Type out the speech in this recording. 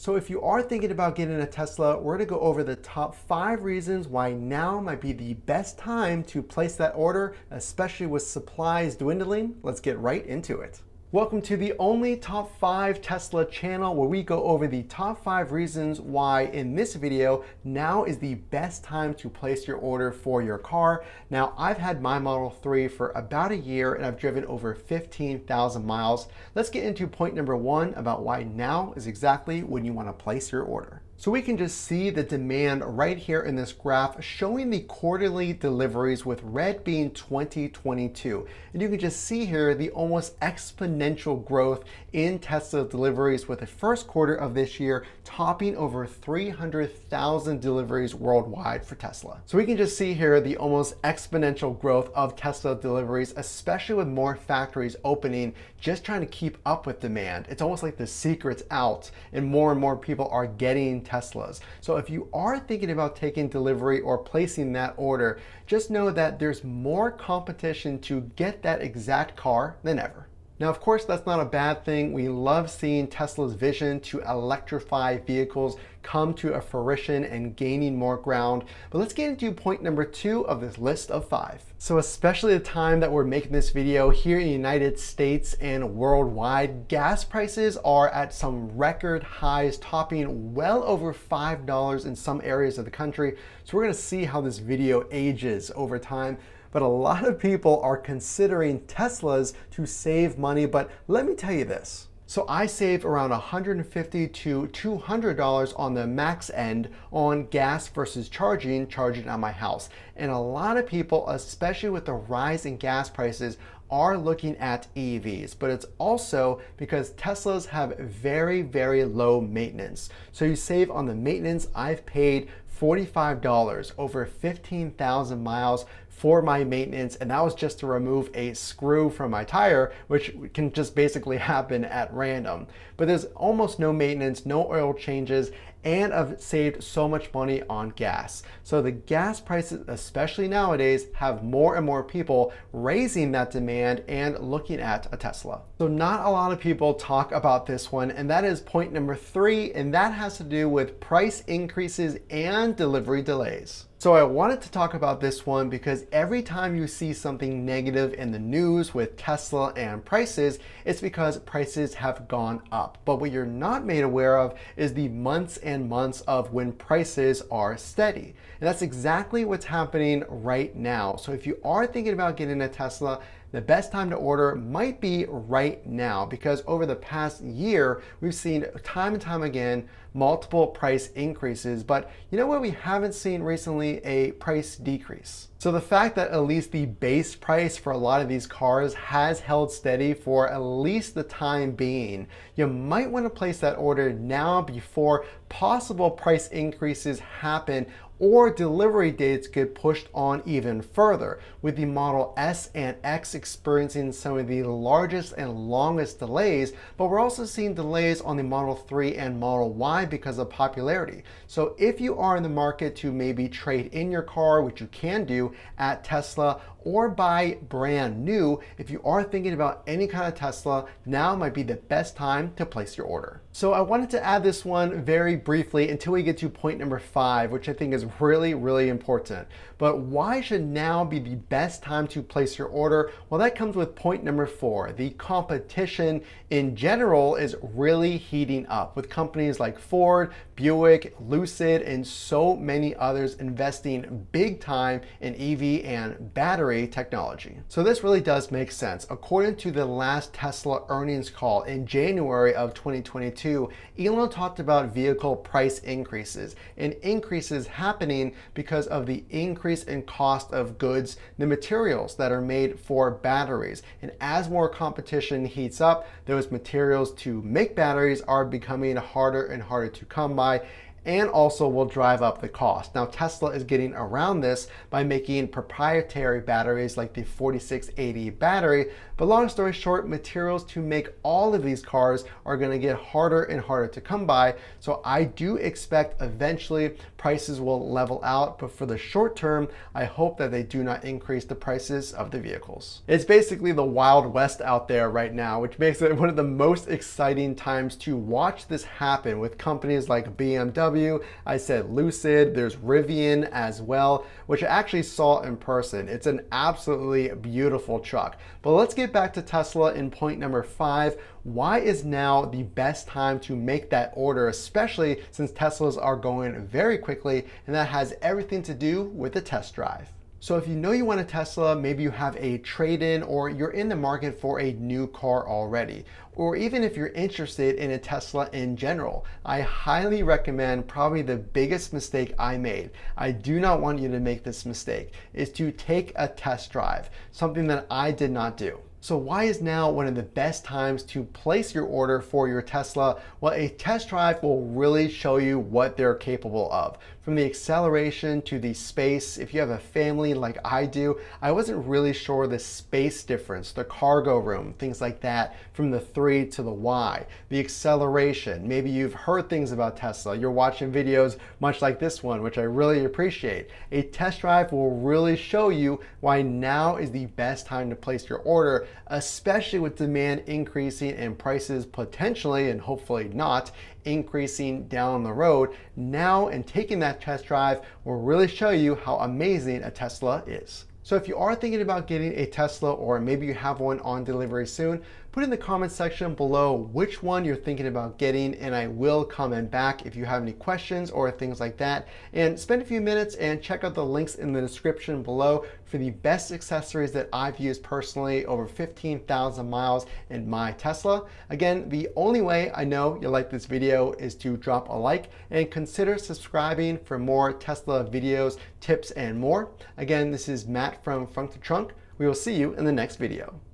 So if you are thinking about getting a Tesla, we're going to go over the top 5 reasons why now might be the best time to place that order, especially with supplies dwindling. Let's get right into it. Welcome to the only top 5 Tesla channel where we go over the top 5 reasons why in this video now is the best time to place your order for your car. Now I've had my Model 3 for about a year and I've driven over 15,000 miles. Let's get into point number 1 about why now is exactly when you want to place your order. So we can just see the demand right here in this graph showing the quarterly deliveries with red being 2022. And you can just see here the almost exponential growth in Tesla deliveries with the first quarter of this year topping over 300,000 deliveries worldwide for Tesla. So we can just see here the almost exponential growth of Tesla deliveries, especially with more factories opening, just trying to keep up with demand. It's almost like the secret's out and more people are getting Teslas. So if you are thinking about taking delivery or placing that order, just know that there's more competition to get that exact car than ever. Now, of course, that's not a bad thing. We love seeing Tesla's vision to electrify vehicles come to a fruition and gaining more ground. But let's get into point number 2 of this list of 5. So especially the time that we're making this video here in the United States and worldwide, gas prices are at some record highs, topping well over $5 in some areas of the country. So we're gonna see how this video ages over time. But a lot of people are considering Teslas to save money, but let me tell you this. So I save around $150 to $200 on the max end on gas versus charging at my house. And a lot of people, especially with the rise in gas prices, are looking at EVs, but it's also because Teslas have very low maintenance. So you save on the maintenance. I've paid $45 over 15,000 miles for my maintenance, and that was just to remove a screw from my tire, which can just basically happen at random. But there's almost no maintenance, no oil changes, and I've saved so much money on gas. So the gas prices, especially nowadays, have more and more people raising that demand and looking at a Tesla. So not a lot of people talk about this one, and that is point number 3, and that has to do with price increases and delivery delays. So I wanted to talk about this one because every time you see something negative in the news with Tesla and prices, it's because prices have gone up. But what you're not made aware of is the months and months of when prices are steady. And that's exactly what's happening right now. So if you are thinking about getting a Tesla, the best time to order might be right now, because over the past year, we've seen time and time again multiple price increases. But you know what we haven't seen recently? A price decrease. So the fact that at least the base price for a lot of these cars has held steady for at least the time being, you might want to place that order now before possible price increases happen or delivery dates get pushed on even further, with the Model S and X experiencing some of the largest and longest delays, but we're also seeing delays on the Model 3 and Model Y because of popularity. So if you are in the market to maybe trade in your car, which you can do at Tesla, or buy brand new, if you are thinking about any kind of Tesla, now might be the best time to place your order. So I wanted to add this one very briefly until we get to point number 5, which I think is really important. But why should now be the best time to place your order? Well, that comes with point number 4. The competition in general is really heating up, with companies like Ford, Buick, Lucid, and so many others investing big time in EV and battery technology. So this really does make sense. According to the last Tesla earnings call in January of 2022, Elon talked about vehicle price increases, and increases happening because of the increase in cost of goods, the materials that are made for batteries. And as more competition heats up, those materials to make batteries are becoming harder and harder to come by. and also will drive up the cost. Now, Tesla is getting around this by making proprietary batteries like the 4680 battery, but long story short, materials to make all of these cars are going to get harder and harder to come by. So I do expect eventually prices will level out, but for the short term, I hope that they do not increase the prices of the vehicles. It's basically the Wild West out there right now, which makes it one of the most exciting times to watch this happen with companies like BMW. I said Lucid, there's Rivian as well, which I actually saw in person. It's an absolutely beautiful truck. But let's get back to Tesla in point number 5. Why is now the best time to make that order, especially since Teslas are going very quickly, and that has everything to do with the test drive. So if you know you want a Tesla, maybe you have a trade-in or you're in the market for a new car already, or even if you're interested in a Tesla in general, I highly recommend probably the biggest mistake I made. I do not want you to make this mistake, is to take a test drive, something that I did not do. So why is now one of the best times to place your order for your Tesla? Well, a test drive will really show you what they're capable of. From the acceleration to the space, if you have a family like I do, I wasn't really sure the space difference, the cargo room, things like that, from the 3 to the Y. The acceleration, maybe you've heard things about Tesla, you're watching videos much like this one, which I really appreciate. A test drive will really show you why now is the best time to place your order, especially with demand increasing and prices potentially, and hopefully not, increasing down the road. Now, and taking that test drive will really show you how amazing a Tesla is. So if you are thinking about getting a Tesla, or maybe you have one on delivery soon, put in the comment section below which one you're thinking about getting, and I will comment back if you have any questions or things like that. And spend a few minutes and check out the links in the description below for the best accessories that I've used personally, over 15,000 miles in my Tesla. Again, the only way I know you'll like this video is to drop a like and consider subscribing for more Tesla videos, tips, and more. Again, this is Matt from Frunk to Trunk. We will see you in the next video.